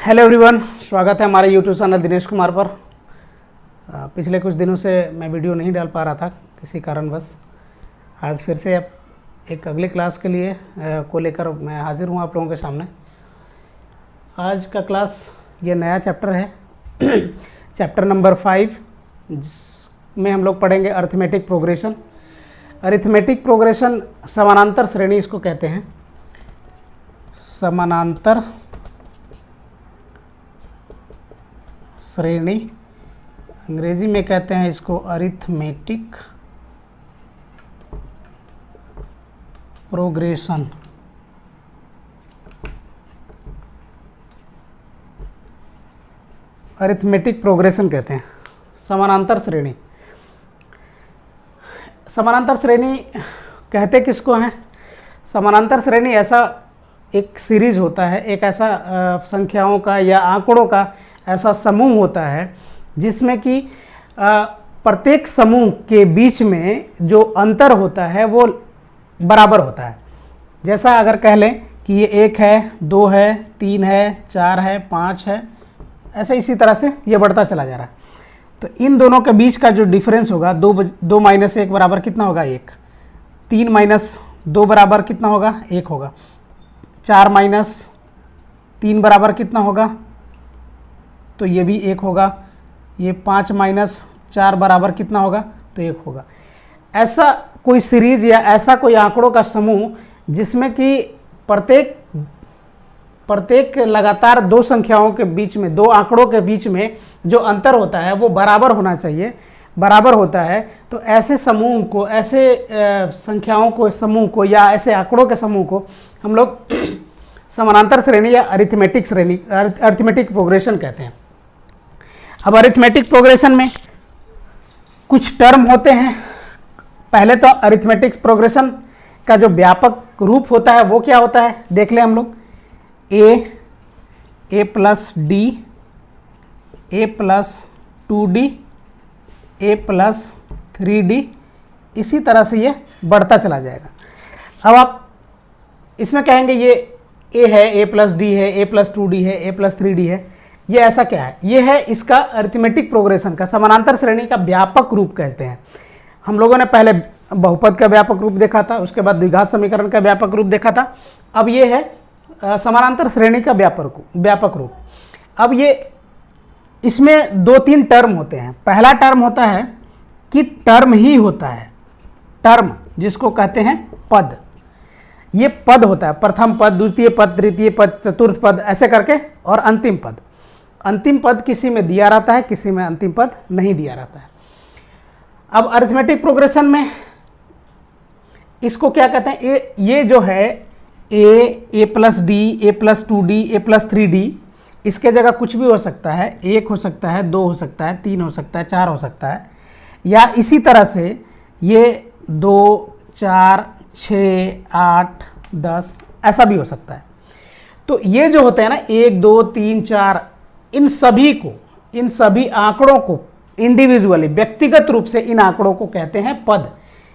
Hello everyone, स्वागत है हमारे यूट्यूब चैनल दिनेश कुमार पर। पिछले कुछ दिनों से मैं वीडियो नहीं डाल पा रहा था किसी कारणवश। आज फिर से एक अगली क्लास के लिए को लेकर मैं हाजिर हूँ आप लोगों के सामने। आज का क्लास ये नया चैप्टर है चैप्टर नंबर 5, जिसमें हम लोग पढ़ेंगे अरिथमेटिक प्रोग्रेशन। अरिथमेटिक प्रोग्रेशन समानांतर श्रेणी इसको कहते हैं। समानांतर श्रेणी, अंग्रेजी में कहते हैं इसको अरिथमेटिक प्रोग्रेशन। अरिथमेटिक प्रोग्रेशन कहते हैं समानांतर श्रेणी। समानांतर श्रेणी कहते किसको हैं? समानांतर श्रेणी ऐसा एक सीरीज होता है, एक ऐसा संख्याओं का या आंकड़ों का ऐसा समूह होता है जिसमें कि प्रत्येक समूह के बीच में जो अंतर होता है वो बराबर होता है। जैसा अगर कह लें कि ये 1 है, 2 है, 3 है, 4 है, 5 है, ऐसे इसी तरह से ये बढ़ता चला जा रहा है। तो इन दोनों के बीच का जो डिफरेंस होगा, 2 माइनस 1 बराबर कितना होगा? 1। 3 माइनस 2 बराबर कितना होगा? 1 होगा। 4 माइनस 3 बराबर कितना होगा? तो ये भी 1 होगा। ये 5 माइनस 4 बराबर कितना होगा? तो 1 होगा। ऐसा कोई सीरीज या ऐसा कोई आंकड़ों का समूह जिसमें कि प्रत्येक लगातार दो संख्याओं के बीच में, दो आंकड़ों के बीच में जो अंतर होता है वो बराबर होना चाहिए, बराबर होता है। तो ऐसे समूह को, ऐसे संख्याओं को, समूह को या ऐसे आंकड़ों के समूह को हम लोग समानांतर श्रेणी या अरिथमेटिक श्रेणी, अरिथमेटिक प्रोग्रेशन कहते हैं। अब अरिथमेटिक प्रोग्रेशन में कुछ टर्म होते हैं। पहले तो अरिथमेटिक प्रोग्रेशन का जो व्यापक रूप होता है वो क्या होता है, देख लें हम लोग। a plus D, a plus 2d, a plus 3d, इसी तरह से ये बढ़ता चला जाएगा। अब आप इसमें कहेंगे ये a है, a प्लस डी है, a प्लस 2d है, a प्लस 3d है, ये ऐसा क्या है? ये है इसका अरिथमेटिक प्रोग्रेशन का, समानांतर श्रेणी का व्यापक रूप कहते हैं। हम लोगों ने पहले बहुपद का व्यापक रूप देखा था, उसके बाद द्विघात समीकरण का व्यापक रूप देखा था। अब ये है समानांतर श्रेणी का व्यापक रूप। अब ये इसमें 2-3 टर्म होते हैं। पहला टर्म होता है कि टर्म ही होता है, टर्म जिसको कहते हैं पद। ये पद होता है, प्रथम पद, द्वितीय पद, तृतीय पद, चतुर्थ पद, ऐसे करके, और अंतिम पद। अंतिम पद किसी में दिया रहता है, किसी में अंतिम पद नहीं दिया रहता है। अब अरिथमेटिक प्रोग्रेशन में इसको क्या कहते हैं? ये जो है a plus D, a plus 2d, a plus 3d, इसके जगह कुछ भी हो सकता है। 1 हो सकता है, 2 हो सकता है, 3 हो सकता है, 4 हो सकता है, या इसी तरह से ये 2, 4, 6, 8, 10 ऐसा भी हो सकता है। तो ये जो होते हैं ना, 1, 2, 3, 4, इन सभी आंकड़ों को इंडिविजुअली, व्यक्तिगत रूप से इन आंकड़ों को कहते हैं पद।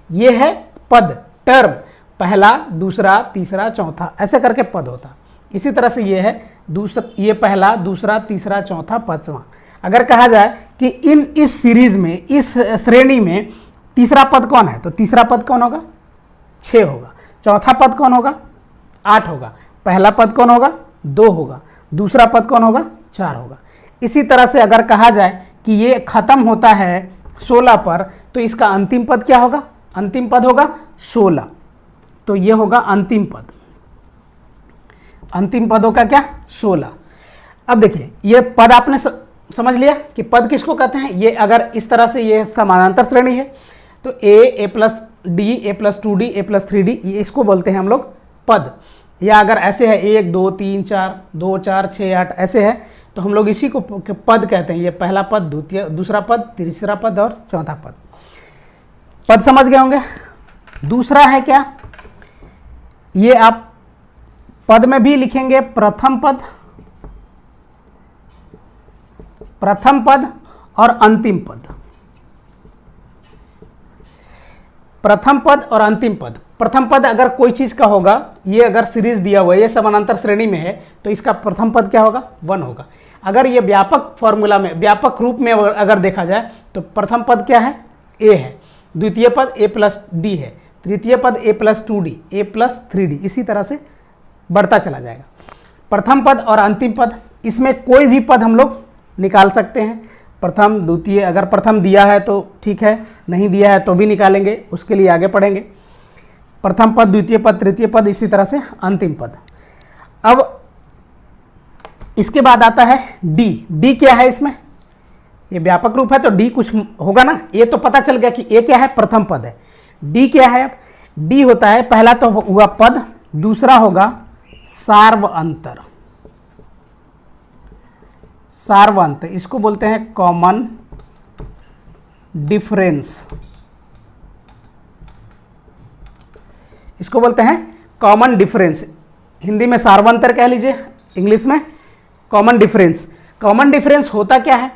ये है पद, टर्म, पहला, दूसरा, तीसरा, चौथा, ऐसे करके पद होता। इसी तरह से ये है ये पहला, दूसरा, तीसरा, चौथा, पांचवा। अगर कहा जाए कि इस सीरीज में, इस श्रेणी में तीसरा पद कौन है, तो तीसरा पद कौन होगा? 6 होगा। चौथा पद कौन होगा? 8 होगा। पहला पद कौन होगा? 2 होगा। दूसरा पद कौन होगा? 4 होगा। इसी तरह से अगर कहा जाए कि ये खत्म होता है 16 पर, तो इसका अंतिम पद क्या होगा? अंतिम पद होगा 16। तो ये होगा अंतिम पद। अंतिम पद होगा क्या? 16। अब देखिए, ये पद आपने समझ लिया कि पद किसको कहते हैं। ये अगर इस तरह से ये समानांतर श्रेणी है तो a plus D, a plus 2d, a plus 3d, इसको बोलते हैं हम लोग पद। या अगर ऐसे है 1, 2, 3, 4, 2, 4, 6, 8 ऐसे है, तो हम लोग इसी को पद कहते हैं। ये पहला पद, दूसरा पद, तीसरा पद और चौथा पद। पद समझ गए होंगे। दूसरा है क्या? ये आप पद में भी लिखेंगे प्रथम पद और अंतिम पद। प्रथम पद और अंतिम पद। प्रथम पद अगर कोई चीज़ का होगा ये अगर सीरीज दिया हुआ है, ये समानांतर श्रेणी में है, तो इसका प्रथम पद क्या होगा? 1 होगा। अगर ये व्यापक फॉर्मूला में, व्यापक रूप में अगर देखा जाए तो प्रथम पद क्या है? a है, द्वितीय पद a प्लस डी है, तृतीय पद a plus 2d, a plus 3d, इसी तरह से बढ़ता चला जाएगा। प्रथम पद और अंतिम पद, इसमें कोई भी पद हम लोग निकाल सकते हैं, प्रथम द्वितीय। अगर प्रथम दिया है तो ठीक है, नहीं दिया है तो भी निकालेंगे, उसके लिए आगे पढ़ेंगे। प्रथम पद, द्वितीय पद, तृतीय पद, इसी तरह से अंतिम पद। अब इसके बाद आता है डी। डी क्या है इसमें? ये व्यापक रूप है तो डी कुछ होगा ना। ये तो पता चल गया कि ए क्या है? प्रथम पद है। डी क्या है? अब डी होता है, पहला तो हुआ पद, दूसरा होगा सार्वअंतर। सार्वअंतर इसको बोलते हैं कॉमन डिफरेंस, इसको बोलते हैं कॉमन डिफरेंस। हिंदी में सार्वअंतर कह लीजिए, इंग्लिश में कॉमन डिफरेंस। कॉमन डिफरेंस होता क्या है?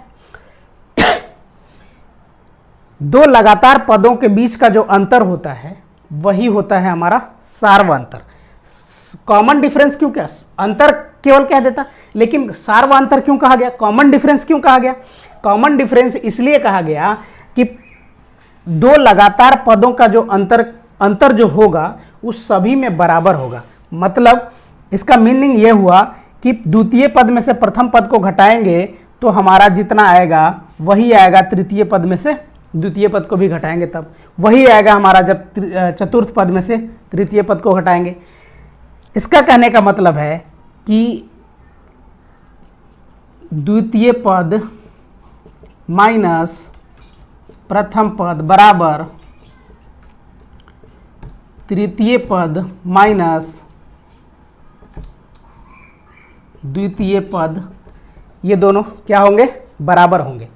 दो लगातार पदों के बीच का जो अंतर होता है वही होता है हमारा सार्वअंतर। कॉमन डिफरेंस क्यों? क्या अंतर केवल कह देता, लेकिन सार्वअंतर क्यों कहा गया? कॉमन डिफरेंस क्यों कहा गया? कॉमन डिफरेंस इसलिए कहा गया कि दो लगातार पदों का जो अंतर जो होगा उस सभी में बराबर होगा। मतलब इसका मीनिंग यह हुआ कि द्वितीय पद में से प्रथम पद को घटाएंगे तो हमारा जितना आएगा वही आएगा, तृतीय पद में से द्वितीय पद को भी घटाएंगे तब वही आएगा हमारा, जब चतुर्थ पद में से तृतीय पद को घटाएंगे। इसका कहने का मतलब है कि द्वितीय पद माइनस प्रथम पद बराबर तृतीय पद माइनस द्वितीय पद, ये दोनों क्या होंगे? बराबर होंगे।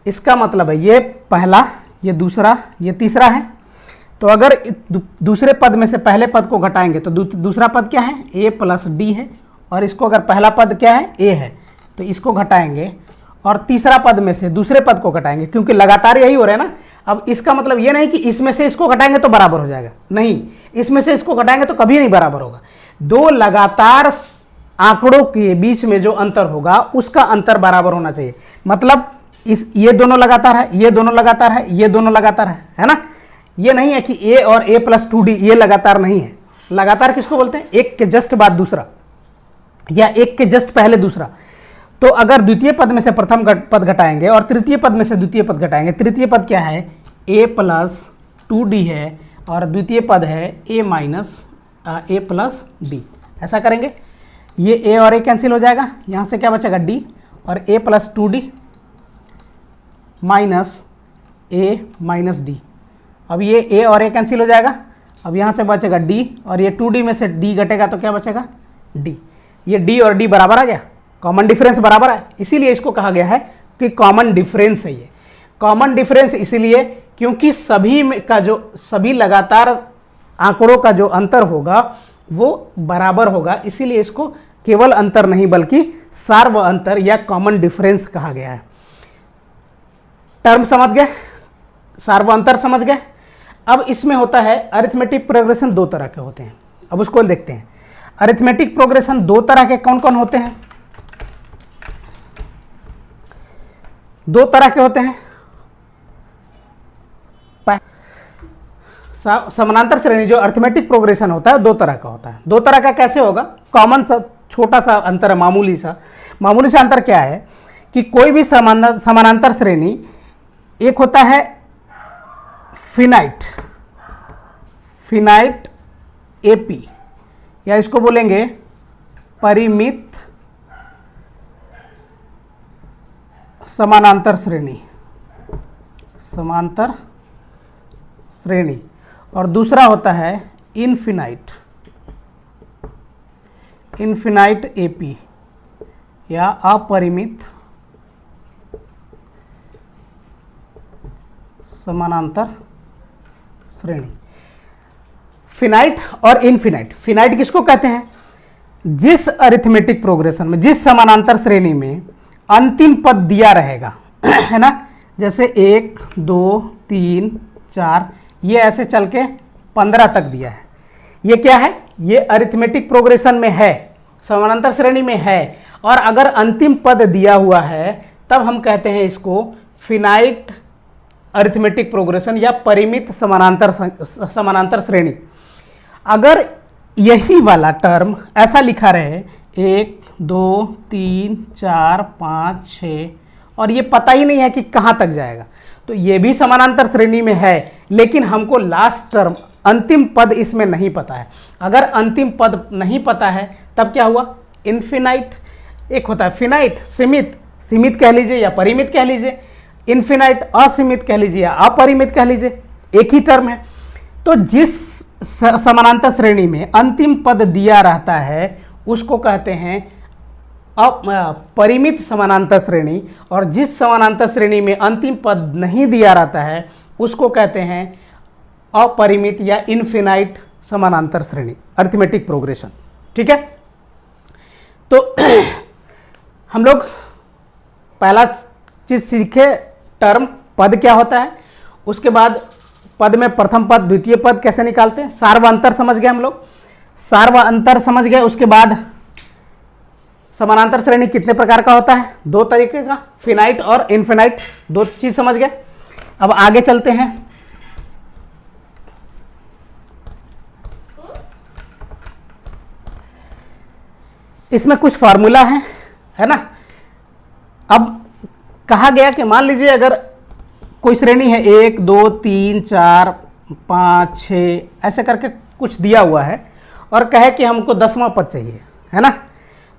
इसका मतलब है ये पहला, ये दूसरा, ये तीसरा है। तो अगर दूसरे पद में से पहले पद को घटाएंगे तो दूसरा पद क्या है? a प्लस डी है। और इसको अगर पहला पद क्या है? a है, तो इसको घटाएंगे और तीसरा पद में से दूसरे पद को घटाएंगे, क्योंकि लगातार यही हो रहा है ना। अब इसका मतलब ये नहीं कि इसमें से इसको घटाएंगे तो बराबर हो जाएगा, नहीं, इसमें से इसको घटाएंगे तो कभी नहीं बराबर होगा। दो लगातार आंकड़ों के बीच में जो अंतर होगा उसका अंतर बराबर होना चाहिए। मतलब ये दोनों लगातार है, ये दोनों लगातार है, ये दोनों लगातार है ना। ये नहीं है कि a और a प्लस 2d ये लगातार नहीं है। लगातार किसको बोलते हैं? एक के जस्ट बाद दूसरा या एक के जस्ट पहले दूसरा। तो अगर द्वितीय पद में से प्रथम पद घटाएंगे और तृतीय पद में से द्वितीय पद घटाएंगे, तृतीय पद क्या है? a प्लस 2d है और द्वितीय पद है a minus a plus D. ऐसा करेंगे, ये a और a कैंसिल हो जाएगा, यहाँ से क्या बचेगा? d और a plus 2d minus a minus D. अब ये a और a कैंसिल हो जाएगा, अब यहाँ से बचेगा d और ये 2d में से d घटेगा तो क्या बचेगा? d। ये d और d बराबर आ गया, कॉमन डिफरेंस बराबर है, इसीलिए इसको कहा गया है कि कॉमन डिफरेंस है। ये कॉमन डिफरेंस इसीलिए क्योंकि सभी लगातार आंकड़ों का जो अंतर होगा वो बराबर होगा, इसीलिए इसको केवल अंतर नहीं बल्कि सार्व अंतर या कॉमन डिफरेंस कहा गया है। टर्म समझ गए? सार्व अंतर समझ गए? अब इसमें होता है अरिथमेटिक प्रोग्रेशन, दो तरह के होते हैं। अब उसको देखते हैं। अरिथमेटिक प्रोग्रेशन दो तरह के कौन कौन होते हैं? दो तरह के होते हैं। समानांतर श्रेणी जो अरिथमेटिक प्रोग्रेशन होता है दो तरह का होता है। दो तरह का कैसे होगा? कॉमन सा छोटा सा अंतर है, मामूली सा अंतर क्या है कि कोई भी समानांतर श्रेणी, एक होता है फिनाइट एपी, या इसको बोलेंगे परिमित समानांतर श्रेणी, और दूसरा होता है इनफिनाइट एपी या अपरिमित समानांतर श्रेणी। फिनाइट और इनफिनाइट। फिनाइट किसको कहते हैं? जिस अरिथमेटिक प्रोग्रेशन में, जिस समानांतर श्रेणी में अंतिम पद दिया रहेगा है ना, जैसे 1 2 3 4, ये ऐसे चल के 15 तक दिया है। ये क्या है, ये अरिथमेटिक प्रोग्रेशन में है, समानांतर श्रेणी में है। और अगर अंतिम पद दिया हुआ है तब हम कहते हैं इसको फिनाइट अरिथमेटिक प्रोग्रेशन या परिमित समानांतर श्रेणी। अगर यही वाला टर्म ऐसा लिखा रहे 1 2 3 4 5 6 और ये पता ही नहीं है कि कहाँ तक जाएगा, तो ये भी समानांतर श्रेणी में है, लेकिन हमको लास्ट टर्म अंतिम पद इसमें नहीं पता है। अगर अंतिम पद नहीं पता है तब क्या हुआ, इन्फिनाइट। एक होता है फिनाइट, सीमित, सीमित कह लीजिए या परिमित कह लीजिए, इन्फिनाइट असीमित कह लीजिए या अपरिमित कह लीजिए, एक ही टर्म है। तो जिस समानांतर श्रेणी में अंतिम पद दिया रहता है उसको कहते हैं परिमित समानांतर श्रेणी, और जिस समानांतर श्रेणी में अंतिम पद नहीं दिया रहता है उसको कहते हैं अपरिमित या इन्फिनाइट समानांतर श्रेणी, अरिथमेटिक प्रोग्रेशन। ठीक है, तो हम लोग पहला चीज सीखे टर्म पद क्या होता है, उसके बाद पद में प्रथम पद द्वितीय पद कैसे निकालते हैं, सार्वअंतर समझ गए हम लोग, सार्वअंतर समझ गए। उसके बाद समानांतर श्रेणी कितने प्रकार का होता है, 2 तरीके का, फिनाइट और इनफिनाइट, 2 चीज समझ गए। अब आगे चलते हैं। इसमें कुछ फार्मूला है ना। अब कहा गया कि मान लीजिए अगर कोई श्रेणी है 1 2 3 4 5 6 ऐसे करके कुछ दिया हुआ है और कहे कि हमको 10वां पद चाहिए, है ना।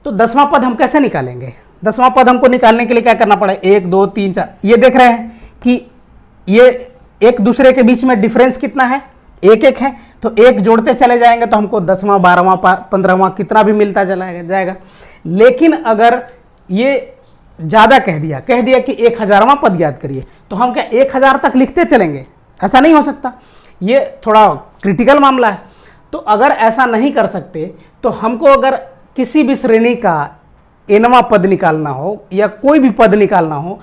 तो 10वां पद हम कैसे निकालेंगे, 10वां पद हमको निकालने के लिए क्या करना पड़ेगा, 1 2 3 4, ये देख रहे हैं कि ये एक दूसरे के बीच में डिफरेंस कितना है, 1 1 है, तो 1 जोड़ते चले जाएंगे तो हमको 10वां 12वां 15वां कितना भी मिलता चला जाएगा। लेकिन अगर ये ज़्यादा कह दिया कि 1000वां पद ज्ञात करिए, तो हम क्या 1000 तक लिखते चलेंगे, ऐसा नहीं हो सकता, ये थोड़ा क्रिटिकल मामला है। तो अगर ऐसा नहीं कर सकते तो हमको अगर किसी भी श्रेणी का nवां पद निकालना हो या कोई भी पद निकालना हो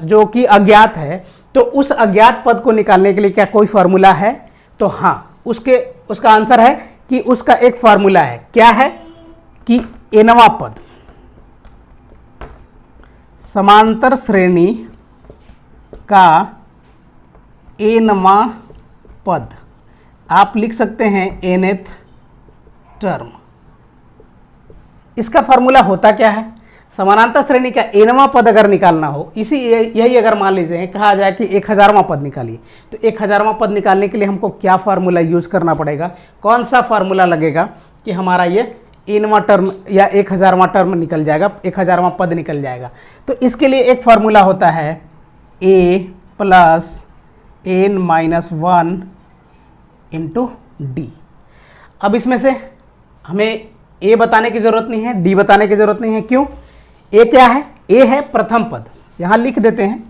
जो कि अज्ञात है, तो उस अज्ञात पद को निकालने के लिए क्या कोई फार्मूला है, तो हाँ, उसका आंसर है कि उसका एक फार्मूला है। क्या है कि nवां पद समांतर श्रेणी का nवां पद, आप लिख सकते हैं nth टर्म। इसका फार्मूला होता क्या है, समानांतर श्रेणी का nवां पद अगर निकालना हो, यही अगर मान लीजिए कहा जाए कि 1000वां पद निकालिए, तो 1000वां पद निकालने के लिए हमको क्या फार्मूला यूज करना पड़ेगा, कौन सा फार्मूला लगेगा कि हमारा ये nवां टर्म या 1000वां टर्म निकल जाएगा, 1000वां पद निकल जाएगा। तो इसके लिए एक फार्मूला होता है a + n-1 × d। अब इसमें से हमें a बताने की जरूरत नहीं है, d बताने की जरूरत नहीं है। क्यों, a क्या है, a है प्रथम पद, यहां लिख देते हैं।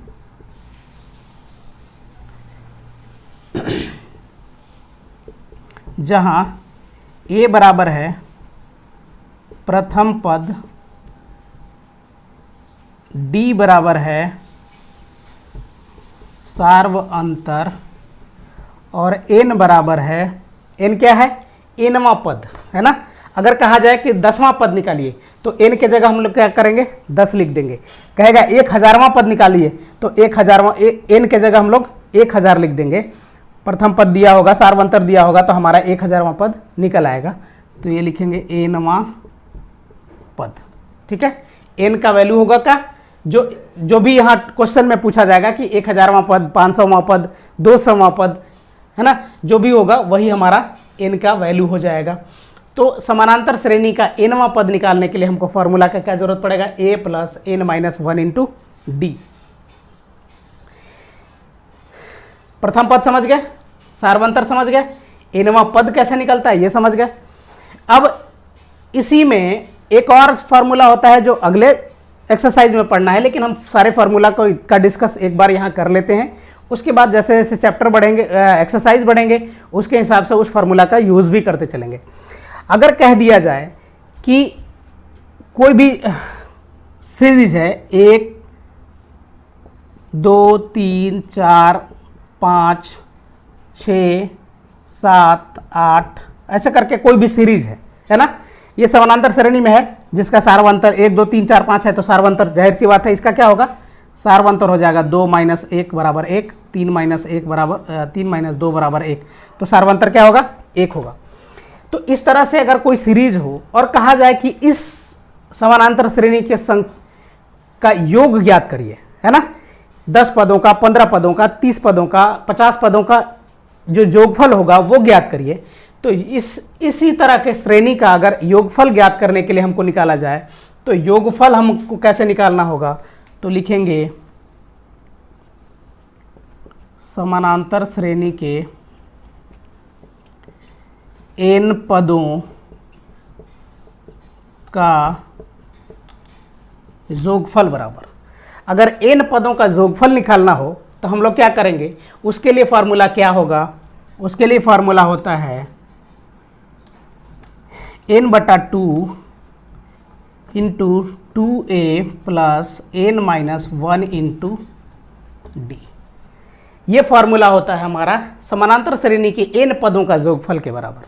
जहां a बराबर है प्रथम पद, d बराबर है सार्वअंतर और n बराबर है, n क्या है, nवां पद, है ना। अगर कहा जाए कि 10वां पद निकालिए तो n के जगह हम लोग क्या करेंगे, 10 लिख देंगे। कहेगा 1000वां पद निकालिए तो 1000वां n के जगह हम लोग 1000 लिख देंगे। प्रथम पद दिया होगा, सार्वअंतर दिया होगा, तो हमारा 1000वां पद निकल आएगा। तो ये लिखेंगे nवां पद। ठीक है, n का वैल्यू होगा क्या, जो भी यहाँ क्वेश्चन में पूछा जाएगा कि 1000वां पद, 500वां पद, 200वां पद, है ना, जो भी होगा वही हमारा n का वैल्यू हो जाएगा। तो समानांतर श्रेणी का nवां पद निकालने के लिए हमको फार्मूला का क्या जरूरत पड़ेगा, a + n-1 × d। प्रथम पद समझ गए, सार्वअंतर समझ गए, nवां पद कैसे निकलता है ये समझ गए। अब इसी में एक और फार्मूला होता है जो अगले एक्सरसाइज में पढ़ना है, लेकिन हम सारे फार्मूला का डिस्कस एक बार यहाँ कर लेते हैं। उसके बाद जैसे जैसे चैप्टर बढ़ेंगे, एक्सरसाइज बढ़ेंगे, उसके हिसाब से उस फार्मूला का यूज़ भी करते चलेंगे। अगर कह दिया जाए कि कोई भी सीरीज है 1 2 3 4 5 6 7 8 ऐसे करके कोई भी सीरीज है ना, ये समानांतर श्रेणी में है जिसका सार्वंतर 1 2 3 4 5 है, तो सार्वंतर जाहिर सी बात है इसका क्या होगा, सार्वंतर हो जाएगा 2 - 1 बराबर 1, 3 - 2 बराबर 1, तो सार्वंतर क्या होगा, 1 होगा। तो इस तरह से अगर कोई सीरीज हो और कहा जाए कि इस समानांतर श्रेणी के संख्या का योग ज्ञात करिए, है ना, 10 पदों का, 15 पदों का, 30 पदों का, 50 पदों का जो योगफल होगा वो ज्ञात करिए, तो इसी तरह के श्रेणी का अगर योगफल ज्ञात करने के लिए हमको निकाला जाए तो योगफल हमको कैसे निकालना होगा, तो लिखेंगे समानांतर श्रेणी के n पदों का योगफल बराबर, अगर n पदों का योगफल निकालना हो तो हम लोग क्या करेंगे, उसके लिए फार्मूला क्या होगा, उसके लिए फार्मूला होता है n/2 into 2a plus n-1 into D. ये फार्मूला होता है हमारा समानांतर श्रेणी के n पदों का योगफल के बराबर।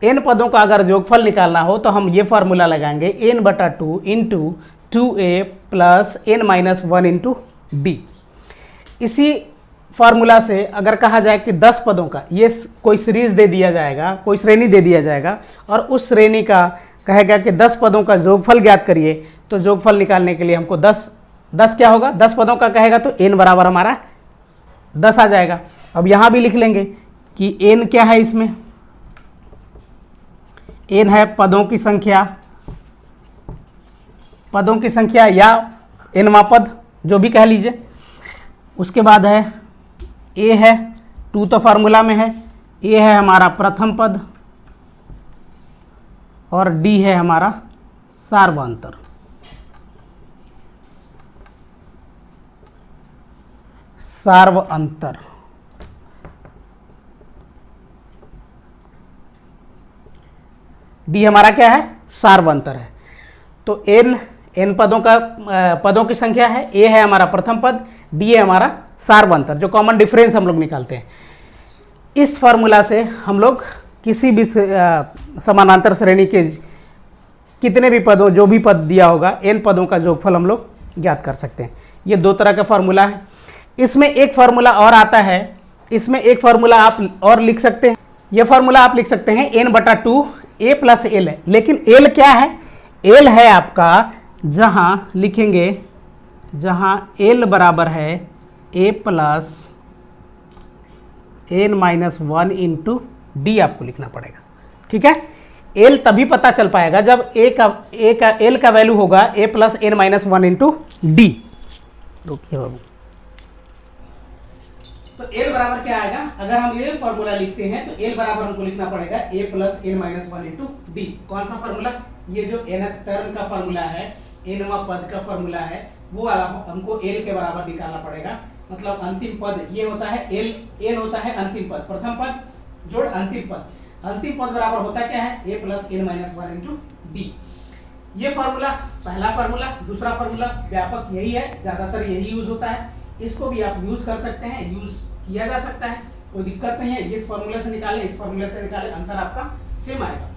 n पदों का अगर योगफल निकालना हो तो हम ये फार्मूला लगाएंगे n/2 into 2a plus n-1 into D. इसी फार्मूला से अगर कहा जाए कि 10 पदों का ये कोई सीरीज दे दिया जाएगा, कोई श्रेणी दे दिया जाएगा और उस श्रेणी का कहेगा कि 10 पदों का योगफल ज्ञात करिए, तो योगफल निकालने के लिए हमको 10 क्या होगा, 10 पदों का कहेगा तो n बराबर हमारा 10 आ जाएगा। अब यहाँ भी लिख लेंगे कि n क्या है, इसमें n है पदों की संख्या या nवां पद जो भी कह लीजिए। उसके बाद है a है 2 तो फार्मूला में है, a है हमारा प्रथम पद और d है हमारा सार्वंतर। d हमारा क्या है, सार्वंतर है। तो n पदों की संख्या है, a है हमारा प्रथम पद, d है हमारा सार्वंतर, जो कॉमन डिफरेंस हम लोग निकालते हैं। इस फार्मूला से हम लोग किसी भी समानांतर श्रेणी के कितने भी पदों, जो भी पद दिया होगा, n पदों का योगफल हम लोग ज्ञात कर सकते हैं। ये 2 तरह का फार्मूला है। इसमें एक फार्मूला और आता है, इसमें एक फार्मूला आप और लिख सकते हैं। यह फार्मूला आप लिख सकते हैं n/2 a प्लस l है, लेकिन l क्या है, l है आपका जहां लिखेंगे, जहां l बराबर है a plus n-1 into D आपको लिखना पड़ेगा, ठीक है। l तभी पता चल पाएगा जब l का वैल्यू होगा a plus n-1 into D. रुकिए बाबू, तो l बराबर क्या आएगा, अगर हम ये फॉर्मूला लिखते हैं तो l बराबर हमको लिखना पड़ेगा a plus n-1 into D. कौन सा फॉर्मूला, ये जो nth टर्म का फॉर्मूला है, nवां पद का फॉर्मूला है, वो वाला हमको l के बराबर निकालना पड़ेगा। मतलब अंतिम पद ये होता है n होता है अंतिम पद, प्रथम पद जोड़ अंतिम पद बराबर होता क्या है, a plus n-1 into D. ये फार्मूला पहला फार्मूला। दूसरा फार्मूला व्यापक यही है, ज्यादातर यही यूज होता है, इसको भी आप यूज कर सकते हैं, यूज किया जा सकता है, कोई दिक्कत नहीं है। इस फार्मूले से निकाले, इस फार्मूले से निकाले, आंसर आपका सेम आएगा।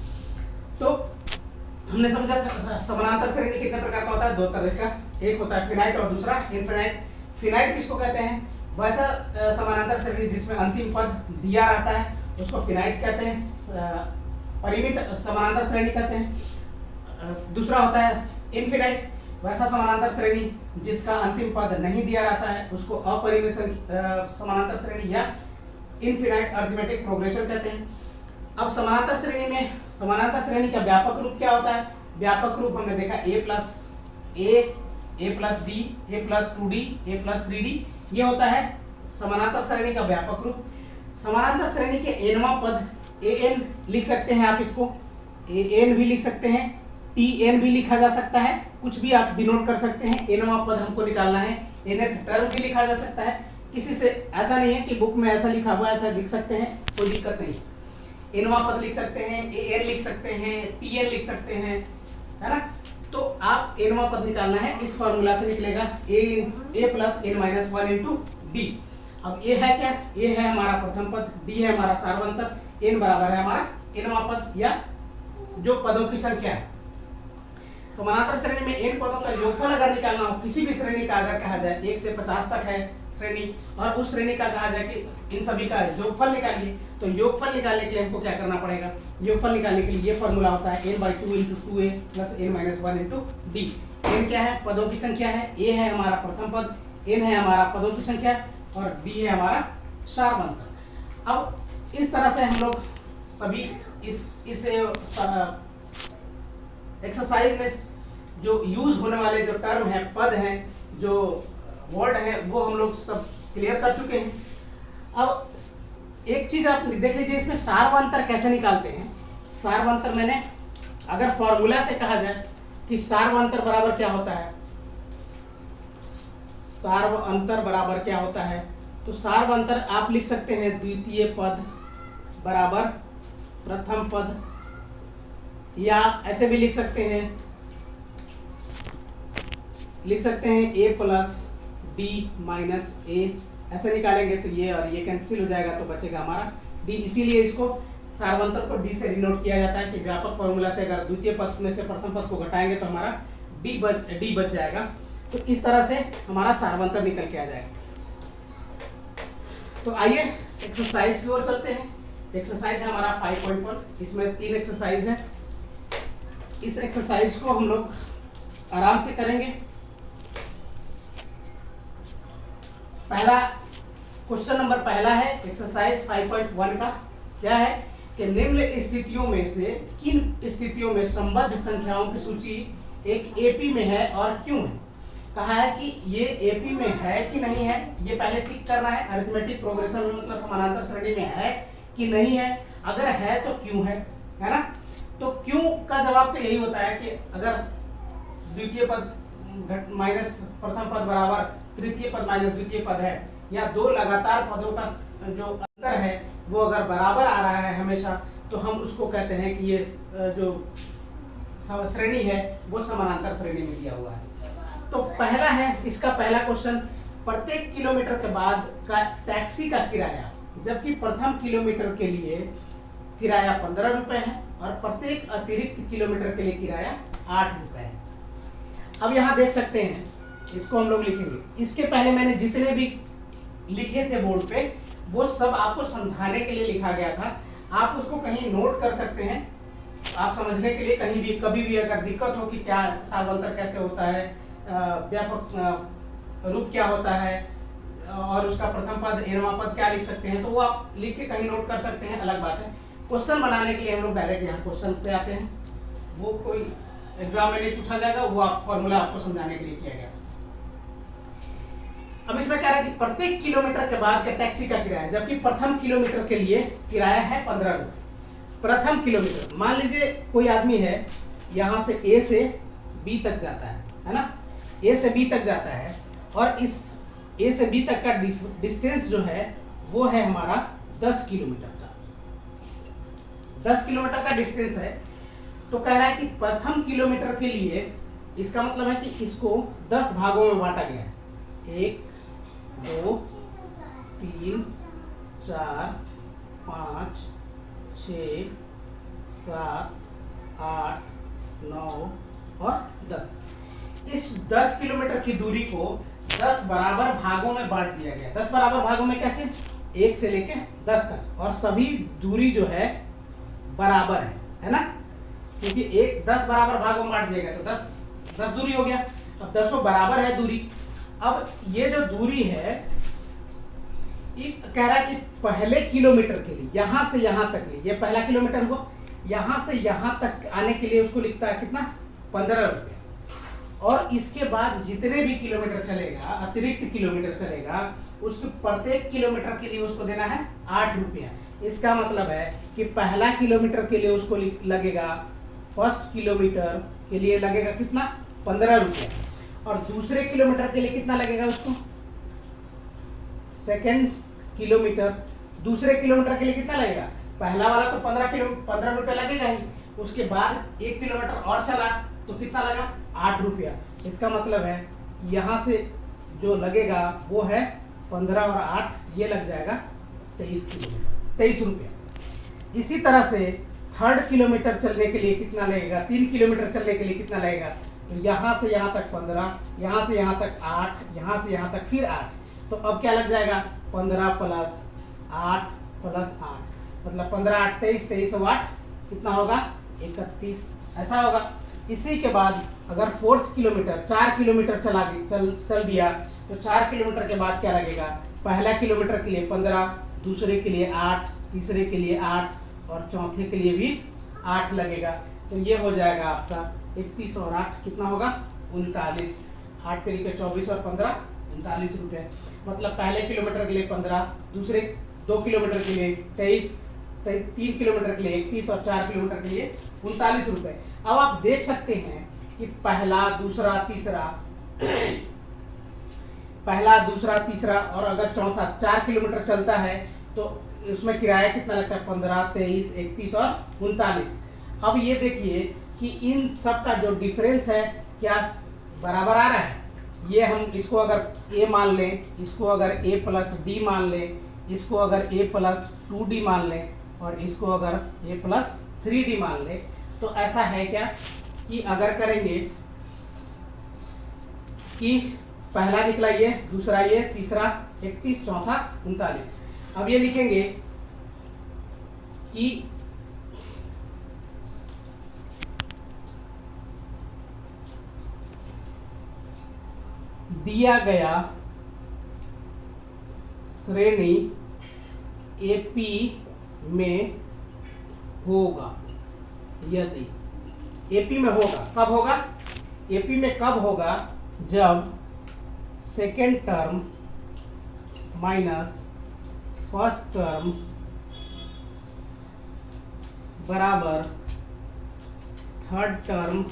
तो हमने समझा समानांतर श्रेणी कितने प्रकार का होता है, 2 तरह का, एक होता है फिनाइट और दूसरा इनफिनाइट। फिनाइट किसको कहते हैं, वैसा समानांतर श्रेणी जिसमें अंतिम पद दिया रहता है उसको फिनाइट कहते हैं, परिमित समानांतर श्रेणी कहते हैं। दूसरा होता है इनफिनाइट, वैसा समानांतर श्रेणी जिसका अंतिम पद नहीं दिया रहता है उसको अपरिमित समानांतर श्रेणी या इनफिनाइट अरिथमेटिक प्रोग्रेशन कहते हैं। अब समानांतर श्रेणी में समानांतर श्रेणी का व्यापक रूप क्या होता है, व्यापक रूप हमने देखा a plus d, a plus 2d, a plus 3d, ये होता है समानांतर श्रेणी का व्यापक रूप। समानांतर श्रेणी के nवां पद an लिख सकते हैं, आप इसको an भी लिख सकते हैं, tn भी लिखा जा सकता है, कुछ भी आप डिनोट कर सकते हैं। nवां पद हमको निकालना है, nth टर्म भी लिखा जा सकता है, किसी से ऐसा नहीं है कि बुक में ऐसा लिखा हुआ ऐसा लिख सकते हैं, कोई दिक्कत नहीं। nवां पद लिख सकते हैं, an लिख सकते हैं, tn लिख सकते हैं, है ना। तो आप nवां पद निकालना है, इस फार्मूला से निकलेगा a plus n-1 into D. अब a है क्या, a है हमारा प्रथम पद, d है हमारा सार्वंतर, n बराबर है हमारा nवां पद या जो पदों की संख्या है। समानांतर श्रेणी में n पदों का योगफल अगर निकालना हो, किसी भी श्रेणी का अगर कहा जाए 1 से 50 तक है श्रेणी और उस श्रेणी का कहा जाए कि इन सभी का योगफल निकालिए, तो योगफल निकालने के लिए हमको क्या करना पड़ेगा? योगफल निकालने के लिए ये फॉर्मूला होता है n/2 × 2a + n-1 × d। n क्या है? पदों की संख्या है, a है हमारा प्रथम पद, n है हमारा पदों की संख्या और d है हमारा सारवंतर। अब इस तरह से हम लोग सभी इस एक्सरसाइज में जो यूज होने वाले जो टर्म है, पद हैं, जो वर्ड है, वो हम लोग सब क्लियर कर चुके हैं। अब एक चीज आप देख लीजिए, इसमें सारवंतर कैसे निकालते हैं। सारवंतर मैंने अगर फॉर्मूला से कहा जाए कि सारवंतर बराबर क्या होता है, सारवंतर बराबर क्या होता है, तो सारवंतर आप लिख सकते हैं द्वितीय पद बराबर प्रथम पद, या ऐसे भी लिख सकते हैं a + d - a, ऐसे निकालेंगे तो ये और ये कैंसिल हो जाएगा, तो बचेगा हमारा d। इसीलिए इसको सारवंतर को d से डिनोट किया जाता है कि व्यापक फॉर्मूला से अगर द्वितीय पद में से प्रथम पद को घटाएंगे तो हमारा d बच जाएगा। तो इस तरह से हमारा सारवंतर निकल के आ जाएगा। तो आइए एक्सरसाइज की ओर चलते हैं। एक्सरसाइज है हमारा 5.1, इसमें 3 एक्सरसाइज है। इस एक्सरसाइज को हम लोग आराम से करेंगे। पहला क्वेश्चन नंबर पहला है एक्सरसाइज 5.1 का, क्या है कि निम्न स्थितियों में से किन स्थितियों में संबद्ध संख्याओं की सूची एक एपी में है और क्यों है। कहा है कि ये एपी में है कि नहीं है, ये पहले चेक करना है। अरिथमेटिक प्रोग्रेशन में मतलब समानांतर श्रेणी में है कि नहीं है, अगर है तो क्यों है ना। तो क्यों का जवाब तो यही होता है कि अगर द्वितीय पद माइनस प्रथम पद बराबर तृतीय पद माइनस द्वितीय पद है, या दो लगातार पदों का जो अंतर है वो अगर बराबर आ रहा है हमेशा, तो हम उसको कहते हैं कि ये जो श्रेणी है वो समानांतर श्रेणी में दिया हुआ है। तो पहला है इसका पहला क्वेश्चन, प्रत्येक किलोमीटर के बाद का टैक्सी का किराया, जबकि प्रथम किलोमीटर के लिए किराया 15 रुपए है और प्रत्येक अतिरिक्त किलोमीटर के लिए किराया 8 रुपए है। अब यहाँ देख सकते हैं, इसको हम लोग लिखेंगे। इसके पहले मैंने जितने भी लिखे थे बोर्ड पे वो सब आपको समझाने के लिए लिखा गया था। आप उसको कहीं नोट कर सकते हैं, आप समझने के लिए कहीं भी कभी भी अगर दिक्कत हो कि क्या सारवंतर कैसे होता है, व्यापक रूप क्या होता है और उसका प्रथम पद nवां पद क्या लिख सकते हैं, तो वो आप लिख के कहीं नोट कर सकते हैं, अलग बात है। क्वेश्चन बनाने के लिए हम लोग डायरेक्ट यहाँ क्वेश्चन पे आते हैं। वो कोई एग्जाम में नहीं पूछा जाएगा, वो आप फॉर्मूला आपको समझाने के लिए किया गया। अब इसमें क्या है कि प्रत्येक किलोमीटर के बाद का टैक्सी का किराया, जबकि प्रथम किलोमीटर के लिए किराया है 15 रुपए। प्रथम किलोमीटर मान लीजिए कोई आदमी है, यहाँ से ए से बी तक जाता है ना, ए से बी तक जाता है और इस ए से बी तक का डिस्टेंस जो है वो है हमारा 10 किलोमीटर का। 10 किलोमीटर का डिस्टेंस है। तो कह रहा है कि प्रथम किलोमीटर के लिए, इसका मतलब है कि इसको 10 भागों में बांटा गया है। 1 2 3 4 5 6 7 8 9 और 10। इस 10 किलोमीटर की दूरी को 10 बराबर भागों में बांट दिया गया। 10 बराबर भागों में कैसे? 1 से लेके 10 तक, और सभी दूरी जो है बराबर है ना, क्योंकि 10 बराबर भागों में बांट दिया गया तो 10 दूरी हो गया। अब 10 बराबर है दूरी। अब ये जो दूरी है, ये कह रहा है कि पहले किलोमीटर के लिए यहां से यहां तक, ये पहला किलोमीटर हुआ, यहां से यहां तक आने के लिए उसको लिखता है कितना? 15 रुपये। और इसके बाद जितने भी किलोमीटर चलेगा, अतिरिक्त किलोमीटर चलेगा, उसके प्रत्येक किलोमीटर के लिए उसको देना है 8 रुपया। इसका मतलब है कि पहला किलोमीटर के लिए उसको लगेगा, फर्स्ट किलोमीटर के लिए लगेगा कितना? 15 रुपया। और दूसरे किलोमीटर के लिए कितना लगेगा उसको? सेकेंड किलोमीटर, दूसरे किलोमीटर के लिए कितना लगेगा? पहला वाला तो 15 रुपया लगेगा ही, उसके बाद 1 किलोमीटर और चला तो कितना लगा? 8 रुपया। इसका मतलब है यहाँ से जो लगेगा वो है 15 और 8, ये लग जाएगा 23 रुपया। इसी तरह से 3rd किलोमीटर चलने के लिए कितना लगेगा, 3 किलोमीटर चलने के लिए कितना लगेगा, तो यहाँ से यहाँ तक 15, यहाँ से यहाँ तक 8, यहाँ से यहाँ तक फिर 8, तो अब क्या लग जाएगा 15 + 8 + 8, मतलब 15 8 23, 23 और 8 कितना होगा 31, ऐसा होगा। इसी के बाद अगर 4th किलोमीटर 4 किलोमीटर चल दिया तो 4 किलोमीटर के बाद क्या लगेगा, पहला किलोमीटर के लिए 15, दूसरे के लिए 8, तीसरे के लिए 8 और चौथे के लिए भी 8 लगेगा। तो ये हो जाएगा आपका 31 और 8 कितना होगा 39, 8 तरीके 24 और 15 39 रुपये। मतलब पहले किलोमीटर के लिए 15, दूसरे 2 किलोमीटर के लिए 23, 3 किलोमीटर के लिए 31 और 4 किलोमीटर के लिए 39 रुपये। अब आप देख सकते हैं कि पहला दूसरा तीसरा और अगर चौथा 4 किलोमीटर चलता है तो उसमें किराया कितना लगता है 15, 23, 31 और 39। अब ये देखिए कि इन सब का जो डिफरेंस है क्या बराबर आ रहा है। ये हम इसको अगर a मान लें, इसको अगर a + d मान लें, इसको अगर a + 2d मान लें और इसको अगर a + 3d मान लें, तो ऐसा है क्या कि अगर करेंगे कि पहला निकला ये, दूसरा ये, तीसरा 31, चौथा 39। अब ये लिखेंगे कि दिया गया श्रेणी AP में होगा, यदि AP में होगा, कब होगा, AP में कब होगा, जब second term minus first term बराबर third term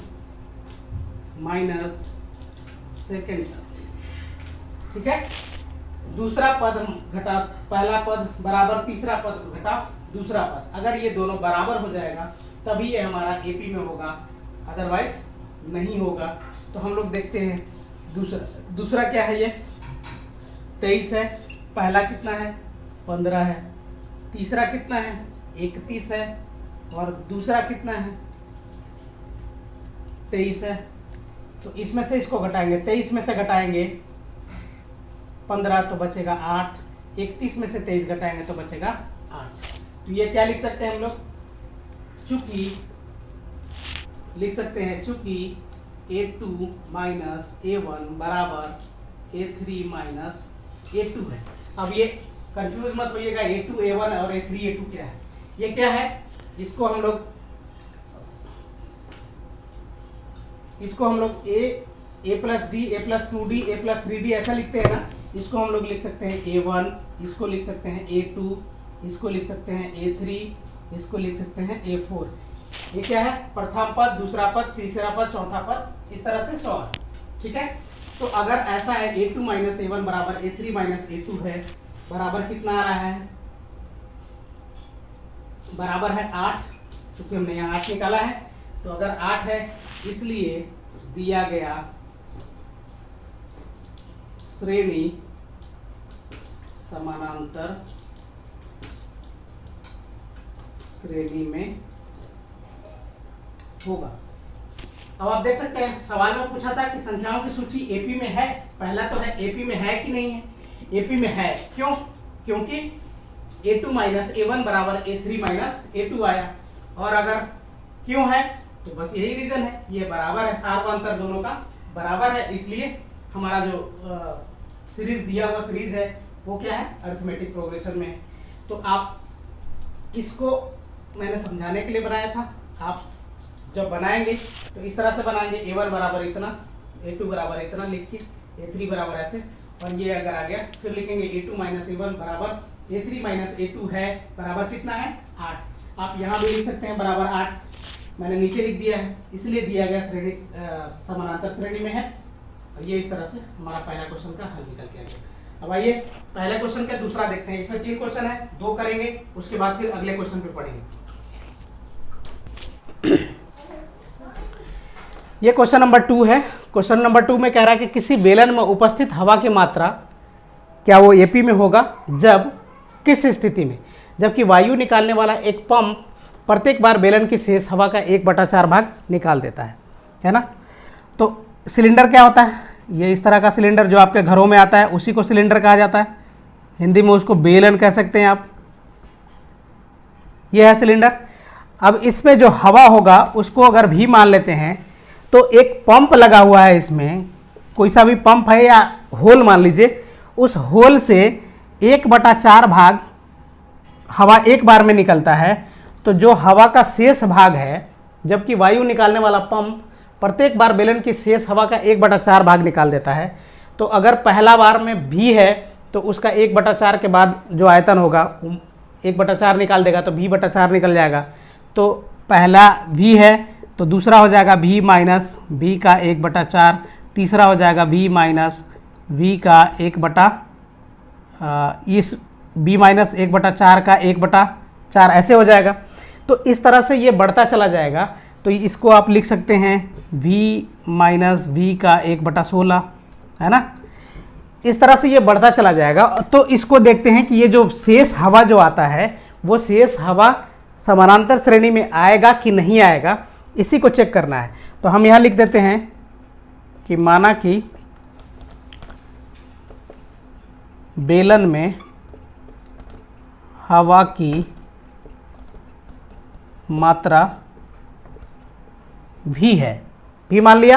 minus second term. ठीक है, दूसरा पद घटा पहला पद बराबर तीसरा पद घटा दूसरा पद, अगर ये दोनों बराबर हो जाएगा तभी ये हमारा AP में होगा, अदरवाइज नहीं होगा। तो हम लोग देखते हैं दूसरा क्या है, ये 23 है, पहला कितना है 15 है, तीसरा कितना है 31 है और दूसरा कितना है 23 है। तो इसमें से इसको घटाएंगे, 23 में से घटाएंगे 15 तो बचेगा 8, 31 में से 23 घटाएंगे तो बचेगा 8। तो ये क्या लिख सकते हैं हम लोग, चूंकि लिख सकते हैं चूंकि A2 - A1 बराबर A3 - A2 है। अब ये कंफ्यूज मत होइएगा, A2 A1 और A3 A2 क्या है, ये क्या है, इसको हम लोग A + D, A + 2D, A + 3D ऐसा लिखते हैं ना। इसको हम लोग लिख सकते हैं A1, इसको लिख सकते हैं A2, इसको लिख सकते हैं A3, इसको लिख सकते हैं A4। ये क्या है, प्रथम पद, दूसरा पद, तीसरा पद, चौथा पद, इस तरह से 100 है। ठीक है, तो अगर ऐसा है A2 - A1 बराबर A3 - A2 है, बराबर कितना आ रहा है, बराबर है 8, क्योंकि हमने यहाँ 8 निकाला है। तो अगर 8 है, इसलिए दिया गया श्रेणी समानांतर श्रेणी में होगा। अब आप देख सकते हैं सवाल में पूछा था कि संख्याओं की सूची AP में है, पहला तो है AP में है कि नहीं है, AP में है। क्यों, क्योंकि A2 - A1 बराबर A3 - A2 आया, और अगर क्यों है तो बस यही रीजन है, ये बराबर है, सार्वंतर दोनों का बराबर है, इसलिए हमारा जो सीरीज दिया हुआ सीरीज है वो क्या है, अरिथमेटिक प्रोग्रेशन में है। तो आप इसको मैंने समझाने के लिए बनाया था, आप जब बनाएंगे तो इस तरह से बनाएंगे, A1 बराबर इतना, A2 बराबर इतना लिख के, A3 बराबर ऐसे, और ये अगर आ गया फिर लिखेंगे A2 - A1 बराबर A3 - A2 है, बराबर कितना है 8। आप यहाँ भी लिख सकते हैं बराबर 8, मैंने नीचे लिख दिया है, इसलिए दिया गया श्रेणी समानांतर श्रेणी में है। और ये इस तरह से हमारा पहला क्वेश्चन का हल निकल के आ गया। अब आइए पहले क्वेश्चन का दूसरा देखते हैं। इसमें 3 क्वेश्चन है, 2 करेंगे, उसके बाद फिर अगले क्वेश्चन पे पढ़ेंगे। ये क्वेश्चन नंबर 2 है। क्वेश्चन नंबर 2 में कह रहा है कि किसी बेलन में उपस्थित हवा की मात्रा क्या वो AP में होगा, जब किस स्थिति में, जबकि वायु निकालने वाला एक पंप प्रत्येक बार बेलन की शेष हवा का 1/4 भाग निकाल देता है ना। तो सिलेंडर क्या होता है, ये इस तरह का सिलेंडर जो आपके घरों में आता है उसी को सिलेंडर कहा जाता है, हिंदी में उसको बेलन कह सकते हैं आप। ये है सिलेंडर। अब इसमें जो हवा होगा उसको अगर भी मान लेते हैं तो एक पंप लगा हुआ है, इसमें कोई सा भी पंप है या होल मान लीजिए, उस होल से 1/4 भाग हवा एक बार में निकलता है। तो जो हवा का शेष भाग है, जबकि वायु निकालने वाला पंप प्रत्येक बार बेलन की शेष हवा का 1/4 भाग निकाल देता है। तो अगर पहला बार में भी है तो उसका 1/4 के बाद जो आयतन होगा 1/4 निकाल देगा, तो v/4 निकल जाएगा। तो पहला v है तो दूसरा हो जाएगा v माइनस v का 1/4, तीसरा हो जाएगा v माइनस v का इस v माइनस 1/4 का 1/4 ऐसे हो जाएगा। तो इस तरह से ये बढ़ता चला जाएगा। तो इसको आप लिख सकते हैं v माइनस v का 1/16, है ना। इस तरह से ये बढ़ता चला जाएगा। तो इसको देखते हैं कि ये जो शेष हवा जो आता है वो शेष हवा समानांतर श्रेणी में आएगा कि नहीं आएगा, इसी को चेक करना है। तो हम यहाँ लिख देते हैं कि माना कि बेलन में हवा की मात्रा v है, v मान लिया।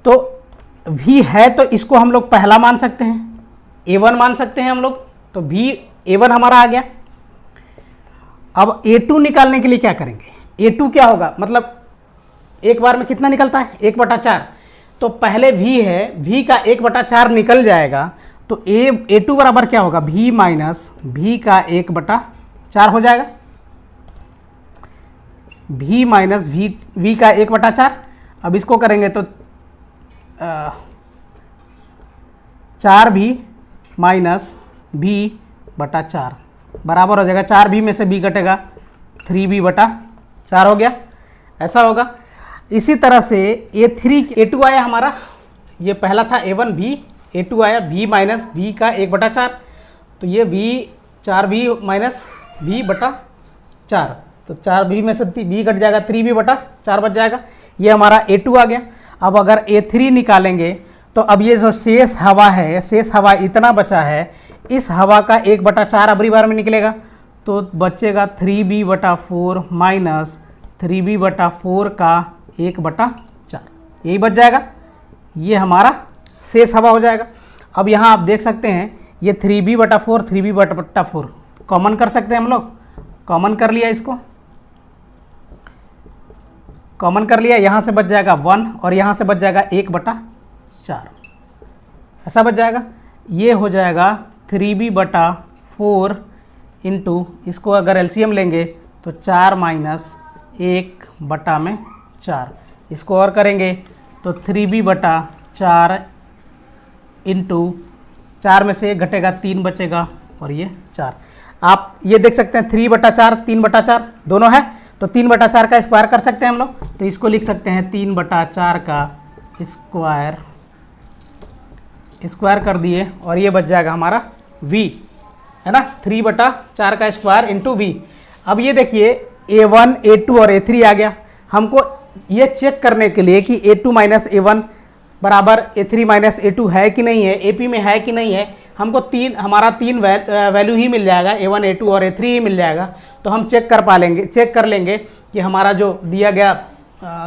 तो v है तो इसको हम लोग पहला मान सकते हैं, a1 मान सकते हैं हम लोग। तो v a1 हमारा आ गया। अब a2 निकालने के लिए क्या करेंगे, a2 क्या होगा, मतलब एक बार में कितना निकलता है 1/4। तो पहले v है, v का 1/4 निकल जाएगा। तो a2 बराबर क्या होगा, v माइनस v का 1/4 हो जाएगा। v माइनस v का 1/4। अब इसको करेंगे तो 4v माइनस v/4 बराबर हो जाएगा, 4v में से b घटेगा 3v/4 हो गया, ऐसा होगा। इसी तरह से a2 आया हमारा, ये पहला था a1 v, a2 आया v माइनस v का 1/4। तो ये v 4v माइनस v/4, तो 4v में से v घट जाएगा, 3v/4 बच जाएगा। ये हमारा a2 आ गया। अब अगर a3 निकालेंगे तो अब ये जो शेष हवा है, शेष हवा इतना बचा है, इस हवा का 1/4 अबरी बार में निकलेगा। तो बचेगा 3v/4 माइनस 3v/4 का 1/4, यही बच जाएगा। ये हमारा शेष हवा हो जाएगा। अब यहाँ आप देख सकते हैं ये 3v/4 3v/4 कॉमन कर सकते हैं हम लोग, कॉमन कर लिया, इसको कॉमन कर लिया, यहाँ से बच जाएगा 1 और यहाँ से बच जाएगा 1/4, ऐसा बच जाएगा। ये हो जाएगा 3v/4 इंटू, इसको अगर एलसीएम लेंगे तो 4 माइनस 1/4, इसको और करेंगे तो 3v/4 इंटू 4 में से 1 घटेगा 3 बचेगा और ये 4। आप ये देख सकते हैं 3/4 3/4 दोनों है, तो 3/4 का स्क्वायर कर सकते हैं हम लोग। तो इसको लिख सकते हैं 3/4 का स्क्वायर कर दिए और ये बच जाएगा हमारा v, है ना, 3/4 का स्क्वायर इंटू v। अब ये देखिए a1 a2 और a3 आ गया। हमको ये चेक करने के लिए कि a2 माइनस a1 बराबर a3 माइनस a2 है कि नहीं है, AP में है कि नहीं है, हमको हमारा तीन वैल्यू ही मिल जाएगा, a1 a2 और a3 ही मिल जाएगा। तो हम चेक कर लेंगे कि हमारा जो दिया गया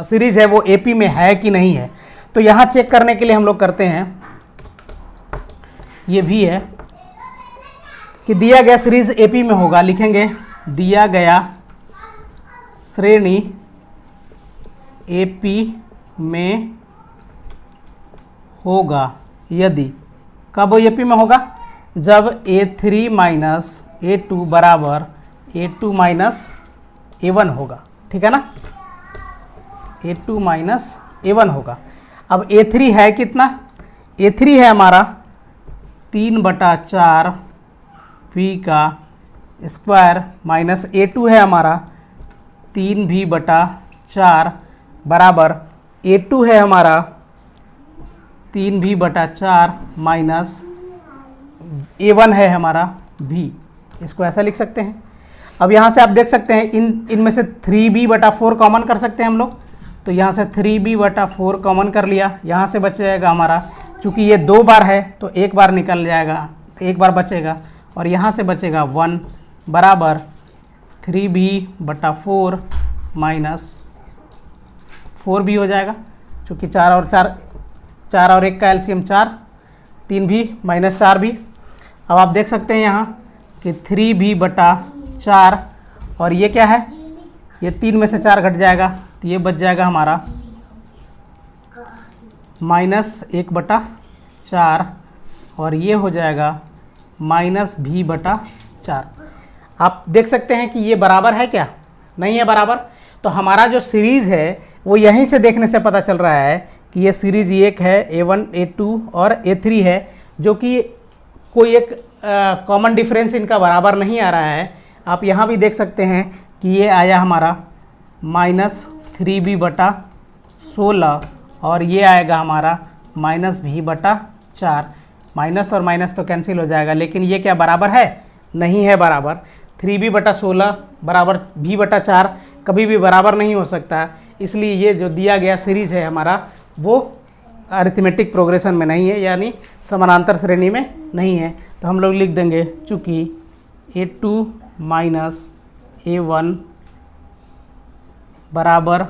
सीरीज है वो AP में है कि नहीं है। तो यहाँ चेक करने के लिए हम लोग करते हैं, ये v है कि दिया गया सीरीज AP में होगा, लिखेंगे दिया गया श्रेणी AP में होगा यदि, कब AP में होगा, जब a3 माइनस a2 बराबर a2 माइनस a1 होगा, ठीक है ना, a2 माइनस a1 होगा। अब a3 है कितना, a3 है हमारा 3/4 v का स्क्वायर माइनस a2 है हमारा 3v/4 बराबर a2 है हमारा 3v/4 माइनस a1 है हमारा v, इसको ऐसा लिख सकते हैं। अब यहाँ से आप देख सकते हैं इनमें से 3b/4 कॉमन कर सकते हैं हम लोग। तो यहाँ से 3b/4 कॉमन कर लिया, यहाँ से बच जाएगा हमारा, चूँकि ये 2 बार है तो 1 बार निकल जाएगा, तो 1 बार बचेगा, और यहाँ से बचेगा 1 बराबर 3b/4 माइनस 4b हो जाएगा, चूँकि 4 और 1 का एलसीएम 4, 3b माइनस 4b। अब आप देख सकते हैं यहाँ कि 3b/4, और ये क्या है, ये 3 में से 4 घट जाएगा, तो ये बच जाएगा हमारा -1/4, और ये हो जाएगा -b/4। आप देख सकते हैं कि ये बराबर है क्या, नहीं है बराबर। तो हमारा जो सीरीज़ है वो यहीं से देखने से पता चल रहा है कि ये सीरीज़ एक है, A1 A2 और A3 है, जो कि कोई एक कॉमन डिफरेंस इनका बराबर नहीं आ रहा है। आप यहाँ भी देख सकते हैं कि ये आया हमारा -3b/16, और ये आएगा हमारा -b/4। माइनस और माइनस तो कैंसिल हो जाएगा, लेकिन ये क्या बराबर है, नहीं है बराबर। 3b/16 बराबर b/4 कभी भी बराबर नहीं हो सकता, इसलिए ये जो दिया गया सीरीज़ है हमारा वो अरिथमेटिक प्रोग्रेशन में नहीं है, यानी समानांतर श्रेणी में नहीं है। तो हम लोग लिख देंगे चूँकि A2 माइनस A1 बराबर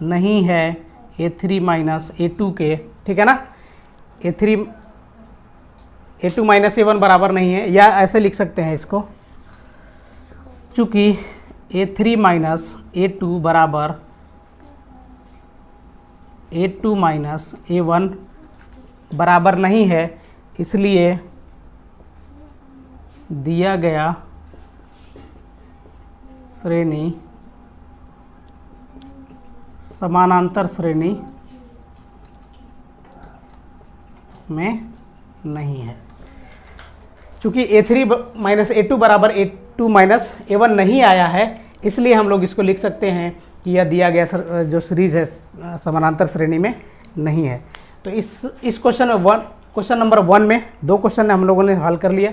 नहीं है A3 माइनस A2 के, ठीक है ना। A2 माइनस A1 बराबर नहीं है, या ऐसे लिख सकते हैं इसको, चूँकि A3 माइनस A2 बराबर A2 माइनस A1 बराबर नहीं है, इसलिए दिया गया श्रेणी समानांतर श्रेणी में नहीं है। चूँकि A3 माइनस A2 बराबर A2 माइनस A1 नहीं आया है, इसलिए हम लोग इसको लिख सकते हैं कि यह दिया गया जो सीरीज़ है समानांतर श्रेणी में नहीं है। तो इस क्वेश्चन नंबर 1 में 2 क्वेश्चन हम लोगों ने हल कर लिया।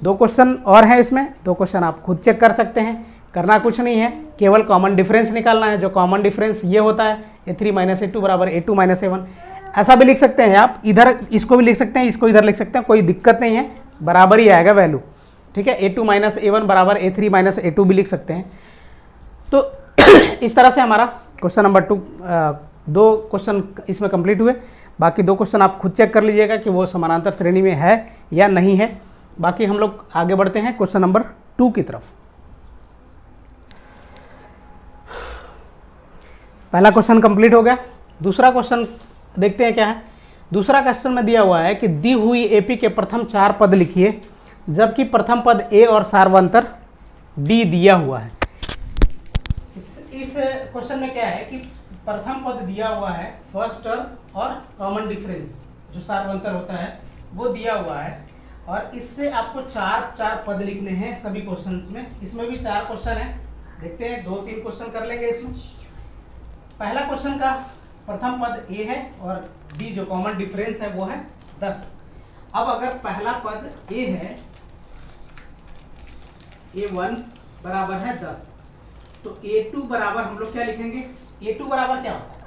2 क्वेश्चन और हैं इसमें, 2 क्वेश्चन आप खुद चेक कर सकते हैं, करना कुछ नहीं है, केवल कॉमन डिफरेंस निकालना है। जो कॉमन डिफरेंस ये होता है A3 माइनस A2 बराबर A2 माइनस A1। ऐसा भी लिख सकते हैं आप, इधर इसको भी लिख सकते हैं, इसको इधर लिख सकते हैं, कोई दिक्कत नहीं है, बराबर ही आएगा वैल्यू, ठीक है। A2 माइनस A1 बराबर A3 माइनस A2 भी लिख सकते हैं। तो इस तरह से हमारा क्वेश्चन नंबर 2 क्वेश्चन इसमें कंप्लीट हुए। बाकी 2 क्वेश्चन आप खुद चेक कर लीजिएगा कि वो समानांतर श्रेणी में है या नहीं है। बाकी हम लोग आगे बढ़ते हैं क्वेश्चन नंबर 2 की तरफ। पहला क्वेश्चन कंप्लीट हो गया। दूसरा क्वेश्चन देखते हैं क्या है। दूसरा क्वेश्चन में दिया हुआ है कि दी हुई AP के प्रथम 4 पद लिखिए, जबकि प्रथम पद A और सार्वंतर D दिया हुआ है। इस क्वेश्चन में क्या है कि प्रथम पद दिया हुआ है, फर्स्ट टर्म और कॉमन डिफरेंस जो सार्वंतर होता है वो दिया हुआ है, और इससे आपको 4 पद लिखने हैं सभी क्वेश्चंस में। इसमें भी 4 क्वेश्चन है, देखते हैं 2-3 क्वेश्चन कर लेंगे इसमें। पहला क्वेश्चन का प्रथम पद A है और D जो कॉमन डिफरेंस है वो है 10। अब अगर पहला पद A है, A1 बराबर है 10, तो A2 बराबर हम लोग क्या लिखेंगे, A2 बराबर क्या होता है,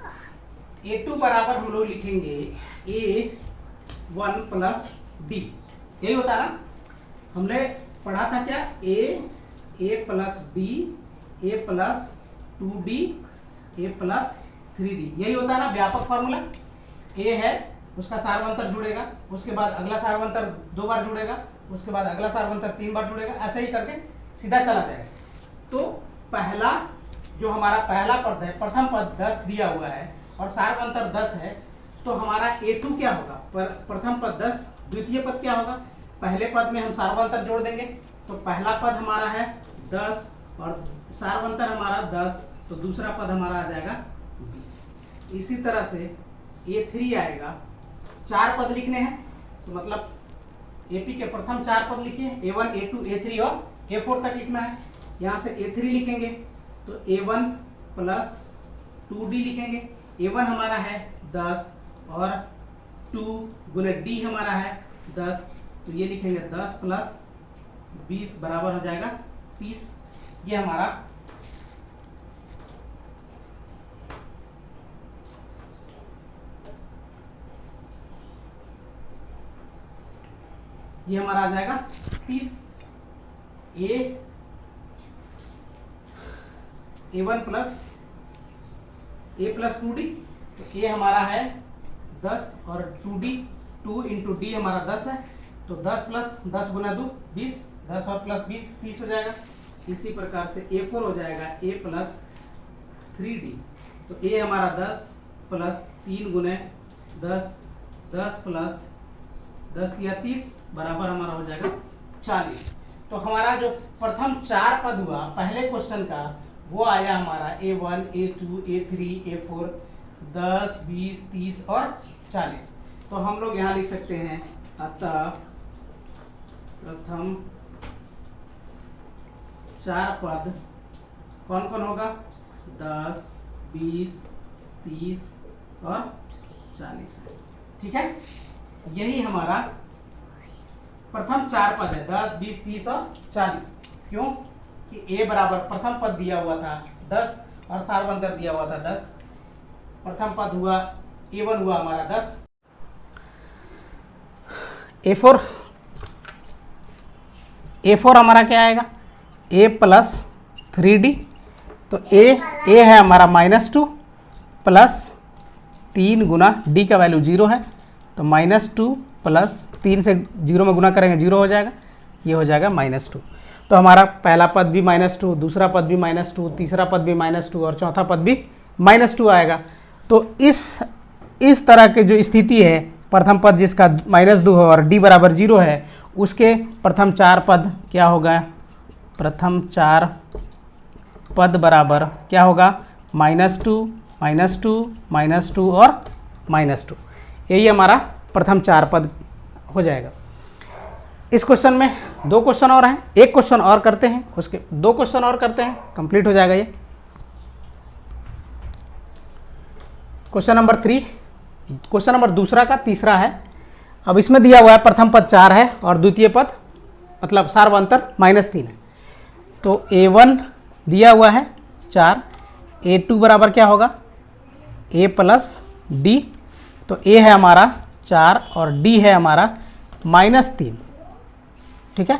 A2 बराबर हम लोग लिखेंगे A1 प्लस D, यही होता है ना। हमने पढ़ा था क्या, A plus D, A plus 2D, A plus 3D, यही होता है ना व्यापक फॉर्मूला। A है, उसका सार्वंतर जुड़ेगा, उसके बाद अगला सार्वंतर 2 बार जुड़ेगा, उसके बाद अगला सार्वंतर 3 बार जुड़ेगा, ऐसे ही करके सीधा चला जाएगा। तो पहला जो हमारा पहला पद है, प्रथम पद 10 दिया हुआ है और सार्वंतर 10 है, तो हमारा A2 क्या होगा, प्रथम पद 10, द्वितीय पद क्या होगा, पहले पद में हम सार्वंतर जोड़ देंगे, तो पहला पद हमारा है 10 और सार्वंतर हमारा 10, तो दूसरा पद हमारा आ जाएगा 20। इसी तरह से A3 आएगा, 4 पद लिखने हैं, तो मतलब AP के प्रथम 4 पद लिखिए, A1 A2 A3 और A4 तक लिखना है। यहाँ से A3 लिखेंगे तो A1 प्लस 2D लिखेंगे। A1 हमारा है 10 और 2 गुने D हमारा है 10, तो ये लिखेंगे 10 प्लस 20 बराबर हो जाएगा 30। ये हमारा आ जाएगा 30 A1 प्लस 2D। तो A हमारा है 10 और 2D 2 इंटू डी हमारा 10 है, तो 10 प्लस 10 गुना 2 20, 10 और प्लस 20 30 हो जाएगा। इसी प्रकार से A4 हो जाएगा A प्लस 3D। तो A हमारा 10 प्लस 3 गुने 10, 10 प्लस 10 या 30 बराबर हमारा हो जाएगा 40। तो हमारा जो प्रथम 4 पद हुआ पहले क्वेश्चन का वो आया हमारा A1, A2, A3, A4, 10, 20, 30 और 40। तो हम लोग यहाँ लिख सकते हैं अतः प्रथम 4 पद कौन कौन होगा? 10, 20, 30 और 40 है। ठीक है, यही हमारा प्रथम 4 पद है 10, 20, 30 और 40। क्यों कि A बराबर प्रथम पद दिया हुआ था 10 और सारवंतर दिया हुआ था 10। प्रथम पद हुआ A1 हुआ हमारा 10। A4 हमारा क्या आएगा? A plus 3D। तो A है हमारा -2 प्लस 3 गुना D का वैल्यू 0 है, तो -2 प्लस 3 से 0 में गुना करेंगे 0 हो जाएगा, ये हो जाएगा -2। तो हमारा पहला पद भी -2, दूसरा पद भी -2, तीसरा पद भी -2 और चौथा पद भी -2 आएगा। तो इस तरह के जो स्थिति है प्रथम पद जिसका -2 है और D बराबर 0 है उसके प्रथम 4 पद क्या होगा? प्रथम 4 पद बराबर क्या होगा? -2, -2, -2 और -2। यही हमारा प्रथम 4 पद हो जाएगा। इस क्वेश्चन में 2 क्वेश्चन और हैं, एक क्वेश्चन और करते हैं, उसके 2 क्वेश्चन और करते हैं, कंप्लीट हो जाएगा ये। क्वेश्चन नंबर 3, क्वेश्चन नंबर दूसरा का तीसरा है। अब इसमें दिया हुआ है प्रथम पद 4 है और द्वितीय पद मतलब सार्वंतर -3 है। तो A1 दिया हुआ है 4, A2 बराबर क्या होगा? A plus D। तो A है हमारा 4 और D है हमारा -3। ठीक है,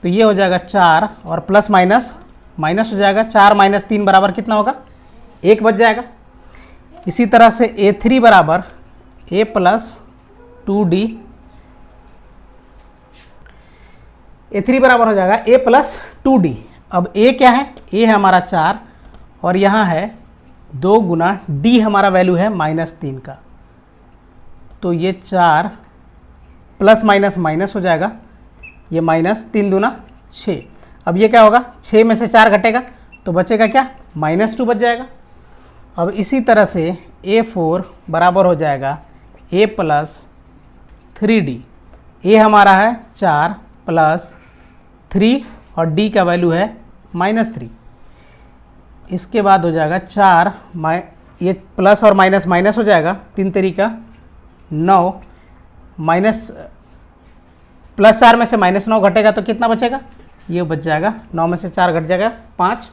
तो ये हो जाएगा 4 और प्लस माइनस माइनस हो जाएगा, 4 - 3 बराबर कितना होगा? 1 बच जाएगा। इसी तरह से A3 बराबर A प्लस 2D, A3 बराबर हो जाएगा A प्लस 2D। अब A क्या है? A है हमारा 4 और यहाँ है 2 गुना D हमारा वैल्यू है -3 का, तो ये 4 प्लस माइनस माइनस हो जाएगा, ये -3 दूना 6। अब ये क्या होगा? 6 में से 4 घटेगा तो बचेगा क्या? -2 बच जाएगा। अब इसी तरह से A4 बराबर हो जाएगा A प्लस 3D। A हमारा है 4 प्लस 3 और D का वैल्यू है -3। इसके बाद हो जाएगा 4 ये प्लस और माइनस माइनस हो जाएगा, 3 तरीका 9 माइनस प्लस 4 में से -9 घटेगा तो कितना बचेगा? ये बच जाएगा 9 में से 4 घट जाएगा 5,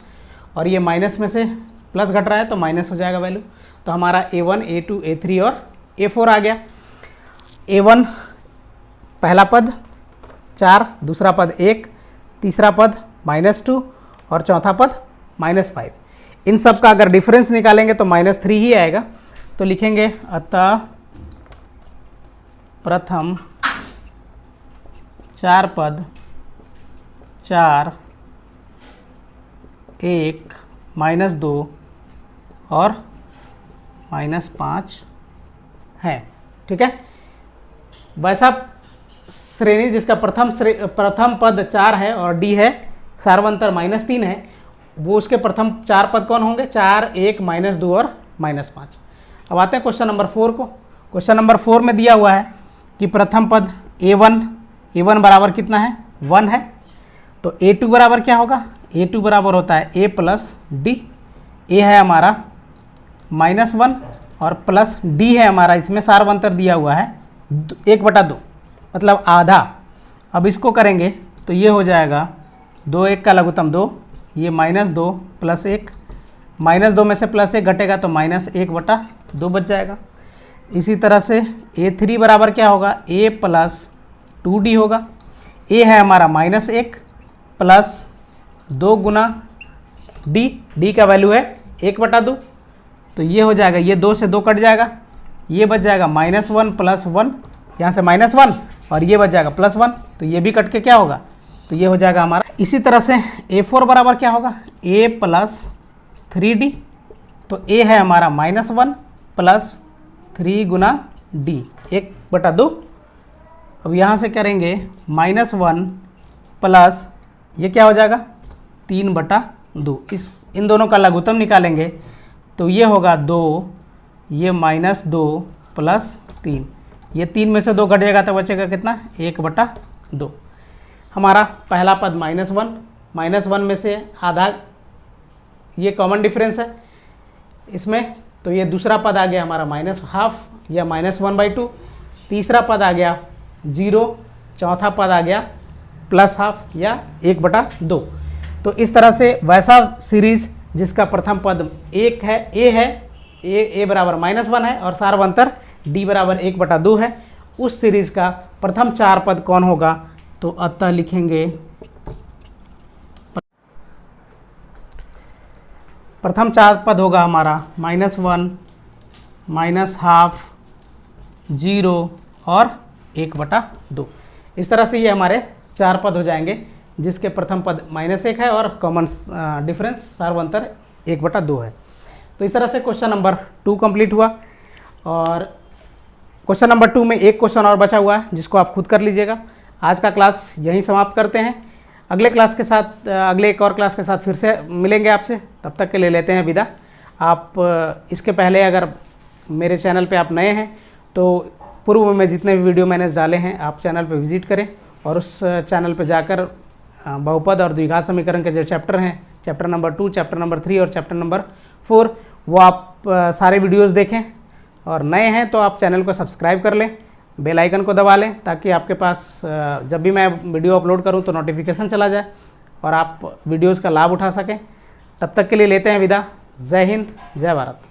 और ये माइनस में से प्लस घट रहा है तो माइनस हो जाएगा वैल्यू। तो हमारा A1, A2, A3 और A4 आ गया। A1 पहला पद 4, दूसरा पद 1, तीसरा पद -2 और चौथा पद -5। इन सब का अगर डिफरेंस निकालेंगे तो -3 ही आएगा। तो लिखेंगे अतः प्रथम 4 पद 4, 1, -2 और -5 है। ठीक है, वैसा श्रेणी जिसका प्रथम पद 4 है और D है सार्वंतर -3 है, वो उसके प्रथम 4 पद कौन होंगे? 4, 1, -2 और -5। अब आते हैं क्वेश्चन नंबर 4 को। क्वेश्चन नंबर 4 में दिया हुआ है कि प्रथम पद A1 बराबर कितना है? 1 है। तो A2 बराबर क्या होगा? A2 बराबर होता है A प्लस D। A है हमारा -1 और प्लस D है हमारा, इसमें सार्वंतर दिया हुआ है 1/2 मतलब आधा। अब इसको करेंगे तो ये हो जाएगा 2 1 का लघुत्तम 2, ये -2 प्लस 1, -2 में से +1 घटेगा तो -1/2 बच जाएगा। इसी तरह से A3 बराबर क्या होगा, A + 2D होगा। A है हमारा -1 प्लस 2 गुना D का वैल्यू है 1/2, तो ये हो जाएगा, ये 2 से 2 कट जाएगा, ये बच जाएगा -1 + 1, यहाँ से -1 और ये बच जाएगा +1, तो ये भी कट के क्या होगा, तो ये हो जाएगा हमारा। इसी तरह से A4 बराबर क्या होगा, A + 3D, तो A है हमारा -1 प्लस 3 गुना D 1/2। अब यहाँ से करेंगे -1 प्लस ये क्या हो जाएगा 3/2, इन दोनों का लघुत्तम निकालेंगे तो ये होगा 2, ये -2 प्लस 3, ये 3 में से 2 घट जाएगा तो बचेगा कितना 1/2। हमारा पहला पद -1 में से आधा ये कॉमन डिफरेंस है इसमें, तो ये दूसरा पद आ गया हमारा -½ या -1/2, तीसरा पद आ गया 0, चौथा पद आ गया +½ या 1/2। तो इस तरह से वैसा सीरीज जिसका प्रथम पद A बराबर -1 है और सार्वंतर D बराबर 1/2 है, उस सीरीज का प्रथम 4 पद कौन होगा, तो अतः लिखेंगे प्रथम 4 पद होगा हमारा -1, -½ 0 और 1/2। इस तरह से ये हमारे 4 पद हो जाएंगे जिसके प्रथम पद -1 है और कॉमन डिफरेंस सार्वंतर 1/2 है। तो इस तरह से क्वेश्चन नंबर 2 कंप्लीट हुआ और क्वेश्चन नंबर 2 में एक क्वेश्चन और बचा हुआ है जिसको आप खुद कर लीजिएगा। आज का क्लास यहीं समाप्त करते हैं, अगले क्लास के साथ अगले एक और क्लास के साथ फिर से मिलेंगे आपसे, तब तक के लिए लेते हैं विदा। आप इसके पहले अगर मेरे चैनल पे आप नए हैं तो पूर्व में जितने भी वीडियो मैंने डाले हैं आप चैनल पे विजिट करें और उस चैनल पे जाकर बहुपद और द्विघात समीकरण के जो चैप्टर हैं, चैप्टर नंबर 2, चैप्टर नंबर 3 और चैप्टर नंबर 4, वो आप सारे वीडियोस देखें। और नए हैं तो आप चैनल को सब्सक्राइब कर लें, बेल आइकन को दबा लें ताकि आपके पास जब भी मैं वीडियो अपलोड करूं तो नोटिफिकेशन चला जाए और आप वीडियोस का लाभ उठा सकें। तब तक के लिए लेते हैं विदा। जय हिंद, जय भारत।